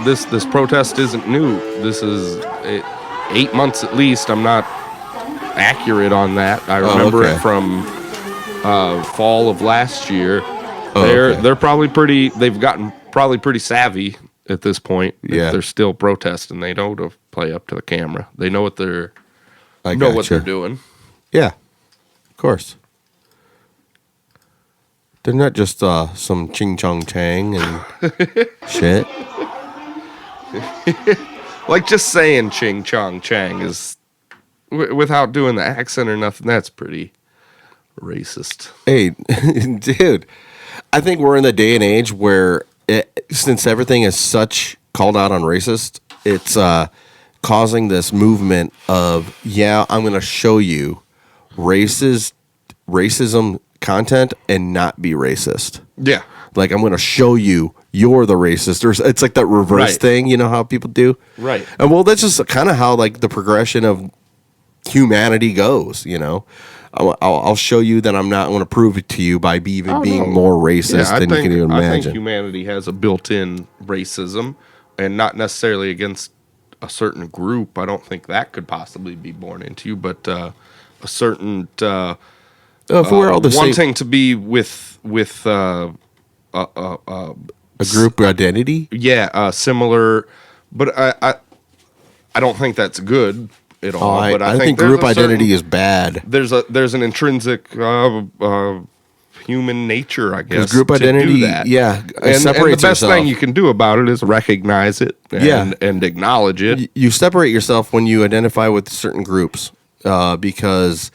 this. This protest isn't new. This is 8 months at least. I'm not accurate on that. I remember it from fall of last year. They're probably pretty. They've gotten probably pretty savvy at this point. Yeah, if they're still protesting. They know to play up to the camera. They know what they're what they're doing. Yeah, of course. They're not just some ching chong chang and shit. Like just saying ching chong chang is without doing the accent or nothing. That's pretty racist. Hey, dude, I think we're in the day and age where since everything is such called out on racist, it's causing this movement of, I'm going to show you racism content and not be racist. Yeah. Like, I'm going to show you you're the racist. Or it's like that reverse thing, you know how people do? Right. And well, that's just kind of how like the progression of humanity goes, you know? I'll show you that I'm not going to prove it to you by being more racist than you can even imagine. I think humanity has a built-in racism, and not necessarily against a certain group. I don't think that could possibly be born into you, but a certain if we're all the same, wanting to be with a group identity. Yeah, similar, but I don't think that's good at all. But I think group identity is bad. There's an intrinsic human nature, I guess. Group identity, to do that. and the best thing you can do about it is recognize it and acknowledge it. You separate yourself when you identify with certain groups because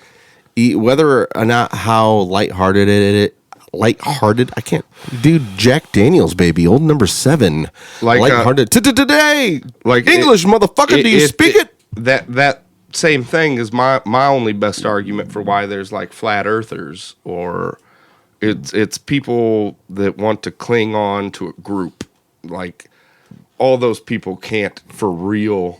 whether or not how lighthearted, I can't, dude. Jack Daniels, baby, old number 7, lighthearted today. Like English, motherfucker. Do you speak it? That same thing is my only best argument for why there's like flat earthers, or it's people that want to cling on to a group. Like all those people can't for real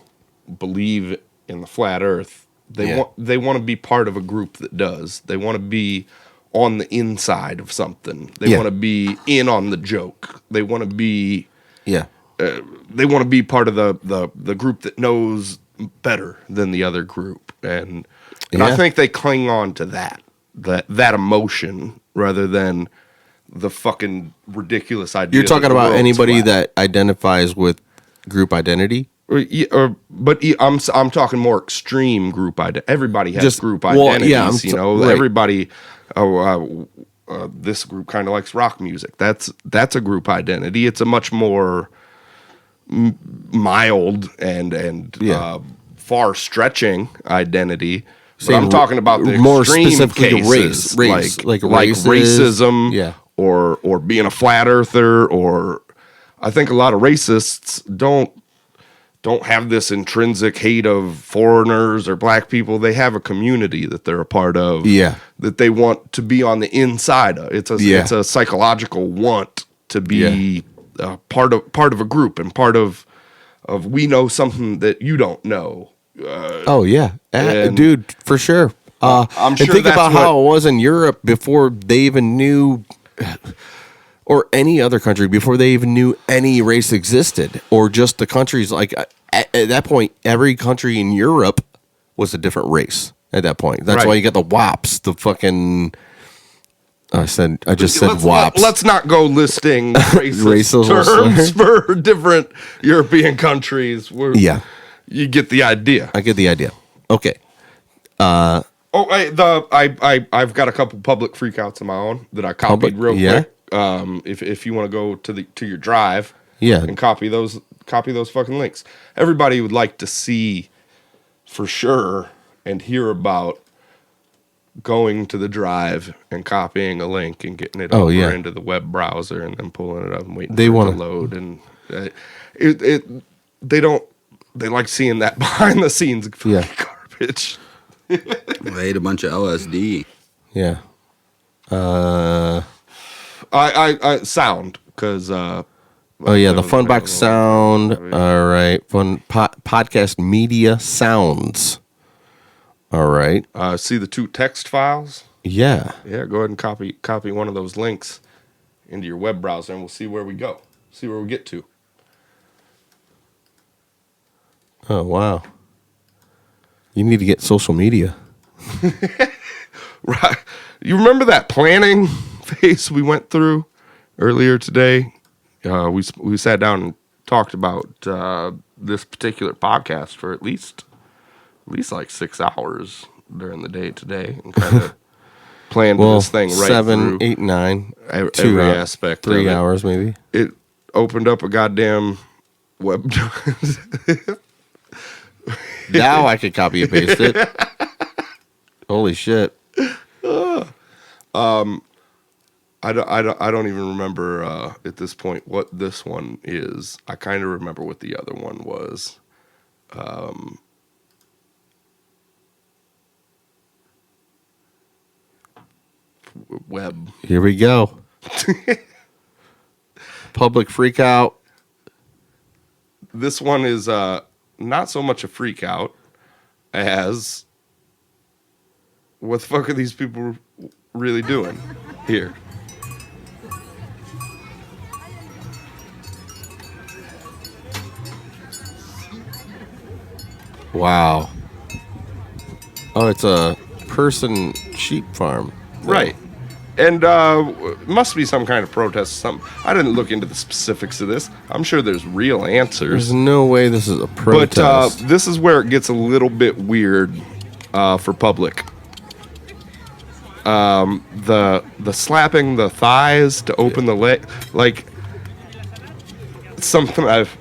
believe in the flat earth. They want to be part of a group that does. They want to be on the inside of something. They want to be in on the joke. They want to be they want to be part of the group that knows better than the other group, and I think they cling on to that emotion rather than the fucking ridiculous idea. You're talking about anybody that identifies with group identity. But I'm talking more extreme group identity. Everybody has group identities, Everybody. This group kind of likes rock music. That's a group identity. It's a much more mild and far stretching identity. But I'm talking about the more extreme specifically cases, race, like racism, or being a flat earther, or I think a lot of racists don't have this intrinsic hate of foreigners or black people. They have a community that they're a part of. That they want to be on the inside of. It's a psychological want to be part of a group and part of we know something that you don't know. Oh yeah, and- dude, for sure. I'm sure and think that's about how it was in Europe before they even knew, or any other country before they even knew any race existed, or just the countries. Like at that point, every country in Europe was a different race. At that point, that's Right. why you got the WAPs, the fucking. I just said let's, WAPs. let's not go listing racist Racial terms for different European countries. Yeah. You get the idea. I get the idea. Okay. I've got a couple public freakouts of my own that I copied real yeah. quick. If you want to go to your drive, Yeah. and copy those fucking links. Everybody would like to see, for sure, and hear about going to the drive and copying a link and getting it over into the web browser and then pulling it up and waiting for it to load. And they like seeing that behind the scenes garbage. I ate a bunch of LSD. Yeah. I sound because Oh yeah, the FunBox sound. All right, podcast media sounds. All right. see the two text files. Yeah. Yeah, go ahead and copy one of those links into your web browser, and we'll see where we go. See where we get to. Oh wow. You need to get social media. Right. You remember that planning phase we went through earlier today? We sat down and talked about this particular podcast for at least like 6 hours during the day today, and kind of planned this thing right 7, through 8, 9, every aspect. 3 of it. hours maybe. It opened up a goddamn web. Now I could copy and paste it. Holy shit. I don't even remember at this point what this one is. I kind of remember what the other one was. Web. Here we go. Public freak out. This one is not so much a freak out as what the fuck are these people really doing here? Wow. Oh, it's a person sheep farm. Right. And it must be some kind of protest. I didn't look into the specifics of this. I'm sure there's real answers. There's no way this is a protest. But this is where it gets a little bit weird for public. The slapping the thighs to open the leg, like something I've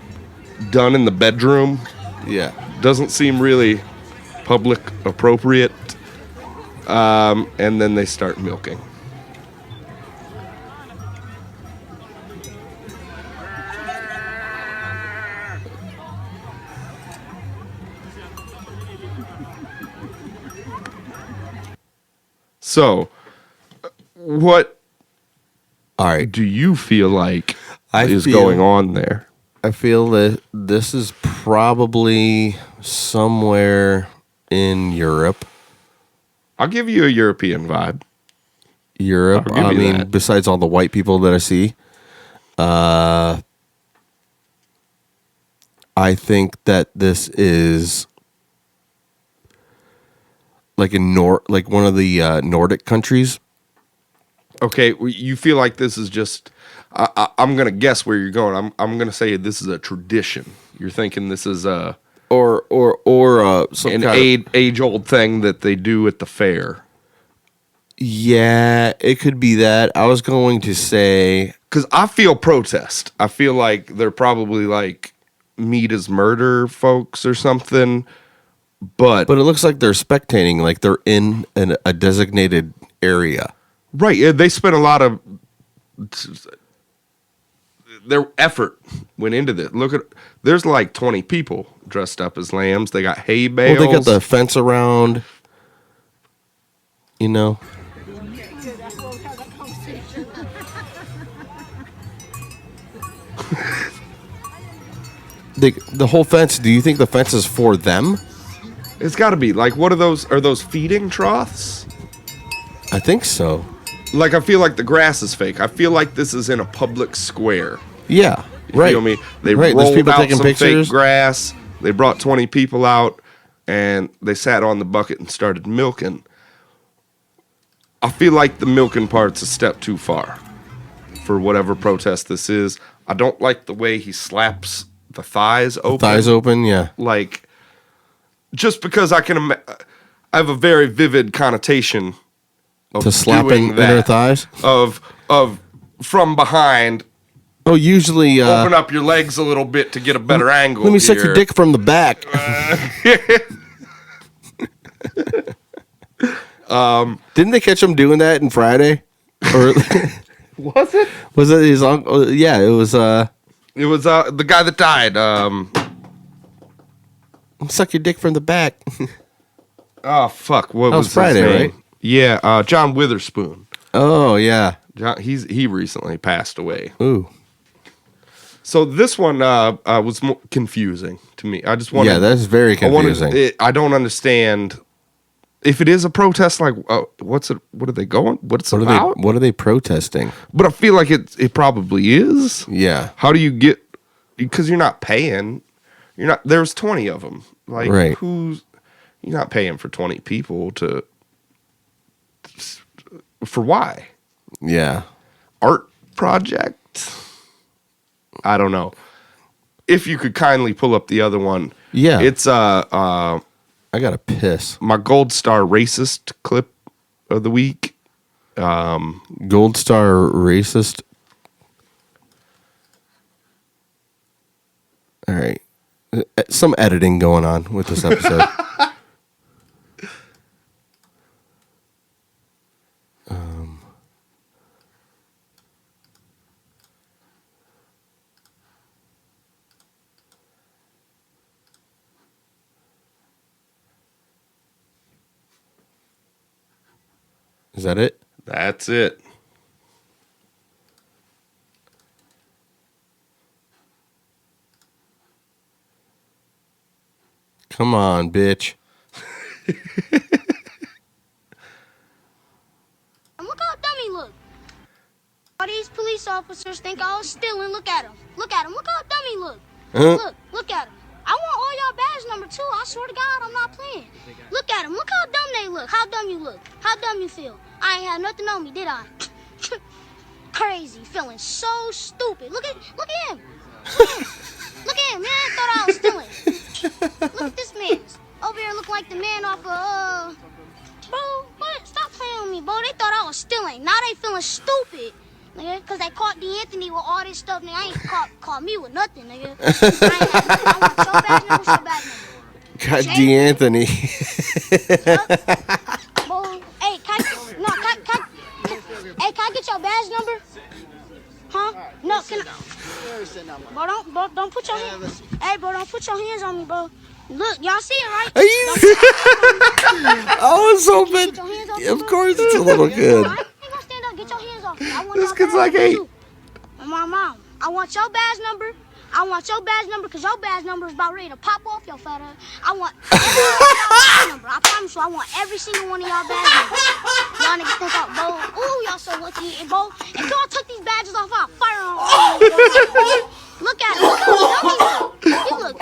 done in the bedroom. Yeah. Doesn't seem really public appropriate. And then they start milking. So, what All right. do you feel like is feel- going on there? I feel that this is probably somewhere in Europe. I'll give you a European vibe. Europe. I'll give I you mean, that. besides all the white people that I see, I think that this is like like one of the Nordic countries. Okay, you feel like this is just. I'm gonna guess where you're going. I'm gonna say this is a tradition. You're thinking this is or some an kind of, age old thing that they do at the fair. yeah, it could be that. I was going to say Because I feel protest. I feel like they're probably like meat is murder folks or something. But it looks like they're spectating, like they're in a designated area. right, yeah, they spent a lot of their effort went into this. Look at there's like 20 people dressed up as lambs. They got hay bales. Well, they got the fence around, you know. the whole fence. Do you think the fence is for them? It's got to be. Like, what are those? Are those feeding troughs? I think so. Like, I feel like the grass is fake. I feel like this is in a public square. Yeah, You right. feel me? They Right, there's rolled people out taking some pictures. fake grass. They brought 20 people out, and they sat on the bucket and started milking. I feel like the milking part's a step too far for whatever protest this is. I don't like the way he slaps the thighs open. Thighs open, yeah. Like, just because I have a very vivid connotation of To slapping doing that, inner thighs. of from behind. Oh, usually. Open up your legs a little bit to get a better angle. Let me suck your here. dick from the back. Didn't they catch him doing that in Friday? Or Was it? was it his uncle? Yeah, it was. It was the guy that died. Suck your dick from the back. Oh fuck! What That was was Friday, his name? right? Yeah, John Witherspoon. Oh yeah. He recently passed away. Ooh. So this one was more confusing to me. I just wanted. Yeah, that's very confusing. I don't understand. If it is a protest, like what's it? What are they going? What's it about? What are they protesting? But I feel like it probably is. Yeah. How do you get? Because you're not paying. You're not. There's 20 of them. Like Right. You're not paying for 20 people to. For why? Yeah. Art project? I don't know. If you could kindly pull up the other one. Yeah. It's I gotta piss. my gold star racist clip of the week. Gold star racist. All right. Some editing going on with this episode. Is that it? That's it. Come on, bitch. And look how dumb he look. All these police officers think I was stealing. Look at him. Look at him. Look how dumb he look. Look at him. I want all y'all badge number too. I swear to God, I'm not playing. Look at him. Look how dumb they look. How dumb you look. How dumb you feel. I ain't had nothing on me, did I? Crazy. Feeling so stupid. Look at him. Look at him. Man, I thought I was stealing. Look at this man. Over here looking like the man off of, bro, what? Stop playing with me, bro. They thought I was stealing. Now they feeling stupid. Nigga, cause they caught D'Anthony with all this stuff, nigga. I ain't caught me with nothing, nigga. I want your badge number, your badge number. God, D'Anthony. Bro, hey, can I get your badge number? Huh? No, can I? Bro, don't put your hands. Hey, bro, don't put your hands on me, bro. Look, y'all see it, right? Are you? I was hoping. Of course, it's a little good. I ain't gonna stand up. Get your hands off me. I want This your kid's badge like number, 8. too. And my mom, I want your badge number. I want your badge number because your badge number is about ready to pop off your fat ass. I want every badge number. I promise you, I want every single one of y'all badge numbers. Y'all niggas think out, bro. Ooh, y'all so lucky. And, bro, if y'all took these badges off, I'll fire on all of you. Look at him. Look how dumb he look.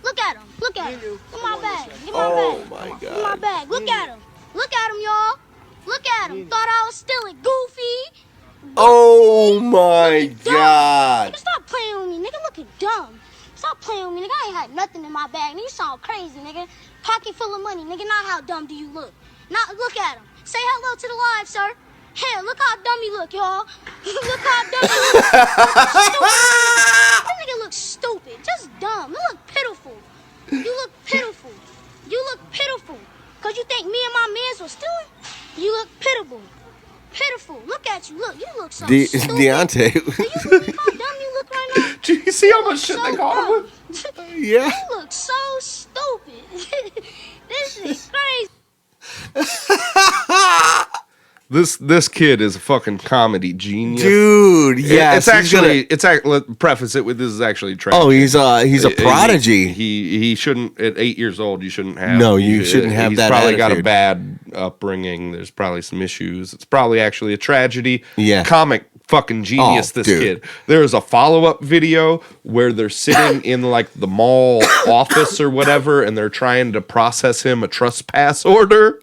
Look at him. Look at him. Get my bag. Get my bag. Oh my Get my God. bag. Look at him. Look at him, y'all. Look at him. Thought I was stealing. Goofy. Oh my Dumb. God. Nigga, stop playing with me. Nigga, looking dumb. Stop playing with me. Nigga, I ain't had nothing in my bag. Nigga, you sound crazy, nigga. Pocket full of money. Nigga, not how dumb do you look. Not, look at him. Say hello to the live, sir. Here, look how dumb you look, y'all. Look how dumb you look. That nigga looks stupid. Just dumb. You look pitiful. You look pitiful. You look pitiful. Because you think me and my mans were stealing? You look pitiable. Pitiful. Look at you. Look, you look so stupid. Deontay. Do you believe how dumb you look right now? Do you see how much You shit look they so caught him with? dumb. Yeah. You look so stupid. This is crazy. This kid is a fucking comedy genius, Dude. Yes, let's preface it with this is actually tragic. Oh, he's a prodigy. He shouldn't at 8 years old. You shouldn't have. No, you shouldn't have he's that. He's probably got a attitude. bad upbringing. There's probably some issues. It's probably actually a tragedy. Yeah. Comic fucking genius. Oh, This dude. kid. There is a follow-up video where they're sitting in like the mall office or whatever, and they're trying to process him a trespass order,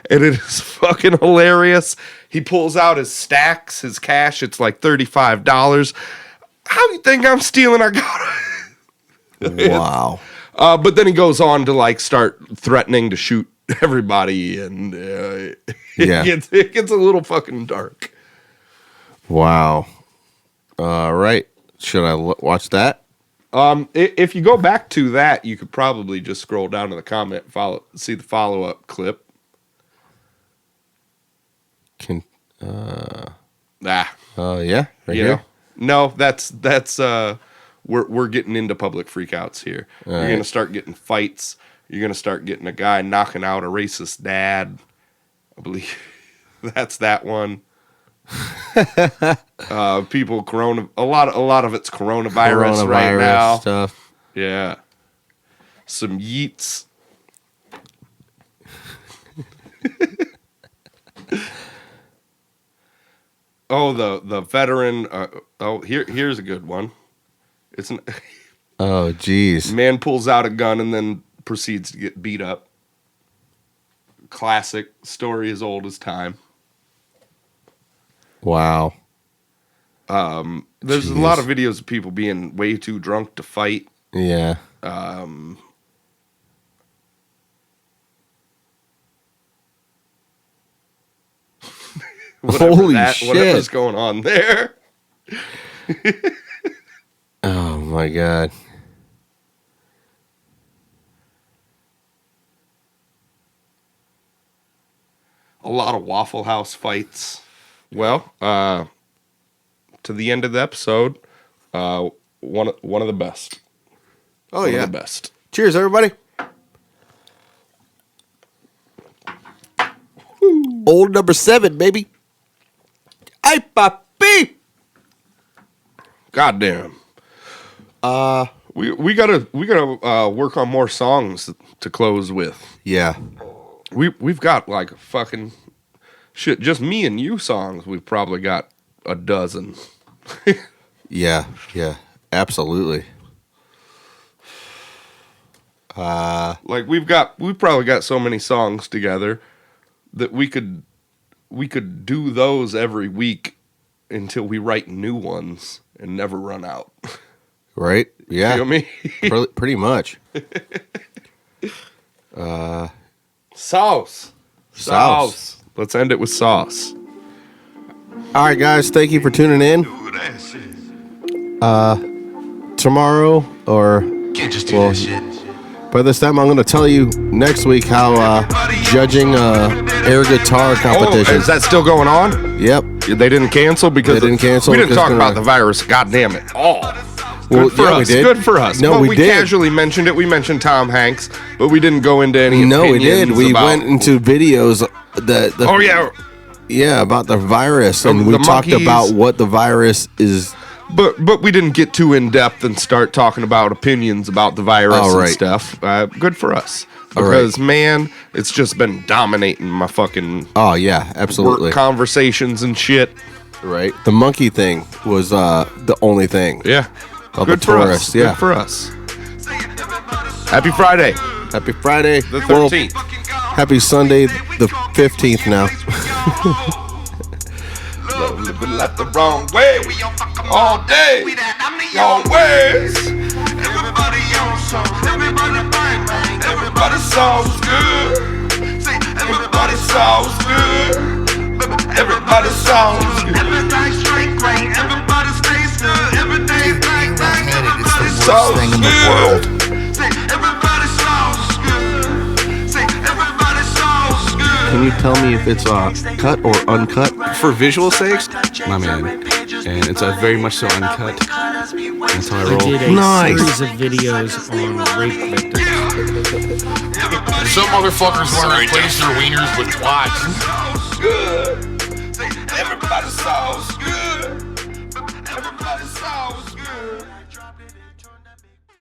and it is fucking hilarious. He pulls out his stacks, his cash. It's like $35. How you think I'm stealing? I got it. Wow. But then he goes on to like start threatening to shoot everybody, and Yeah. it gets a little fucking dark. Wow. All right. Should I watch that? If you go back to that, you could probably just scroll down to the comment, see the follow-up clip. Can Yeah, yeah, right you here. know? No, that's we're getting into public freakouts here. You're right. gonna start getting fights. You're gonna start getting a guy knocking out a racist dad. I believe that's that one. People a lot of it's coronavirus right now. Stuff. Yeah. Some yeets. Oh, the veteran. Here's a good one. It's an Oh, geez. man pulls out a gun and then proceeds to get beat up. Classic story as old as time. Wow. There's a lot of videos of people being way too drunk to fight. Yeah. Holy shit. Whatever's going on there. Oh my God. A lot of Waffle House fights. Well, to the end of the episode, one of the best. Oh One yeah. of the best. Cheers, everybody. Old number 7, baby. Hey, papi. Goddamn. We gotta work on more songs to close with. Yeah. We've got like fucking shit. Just me and you songs. We've probably got a dozen. Yeah. Yeah. Absolutely. Like we've probably got so many songs together that we could do those every week until we write new ones and never run out. Right? Yeah. You know what I mean? Pretty much. Sauce. Sauce. Let's end it with sauce. All right, guys. Thank you for tuning in. Tomorrow, or Can't just do that shit. by this time, I'm going to tell you next week how judging air guitar Oh, competition. is that still going on? Yep. They didn't cancel because They didn't cancel We didn't because talk they're about gonna- the virus. God damn it! Oh, Well, good for yeah, we us. did. Good for us. No, Well, we did. casually mentioned it. We mentioned Tom Hanks, but we didn't go into any. No, we did. opinions We about- went into videos Oh yeah, yeah, about the virus, and we the talked monkeys. about what the virus is. but we didn't get too in depth and start talking about opinions about the virus All and right. stuff. Good for us All right. because man, it's just been dominating my fucking Oh yeah, absolutely. work conversations and shit. Right. The monkey thing was the only thing. Yeah, Of good the for tourists, us. yeah. Good for us. Happy Friday, Happy Friday, the Well, 13th. happy Sunday, the 15th now. Living life the wrong way, all day, always. Everybody on songs, everybody bang bang, Everybody sounds good. Everybody sounds good. Everybody sounds good. everything straight great, everybody stays good, every day bang bang, everybody Sounds thing in good. the world. Say everybody sounds good. Say everybody sounds good. Can you tell me if it's cut or uncut? For visual sakes, my man. And it's very much so uncut. That's how I He roll. did a Nice. series of videos on rape victims. Some motherfuckers want to replace their wieners with twats. Good. Say everybody sounds good.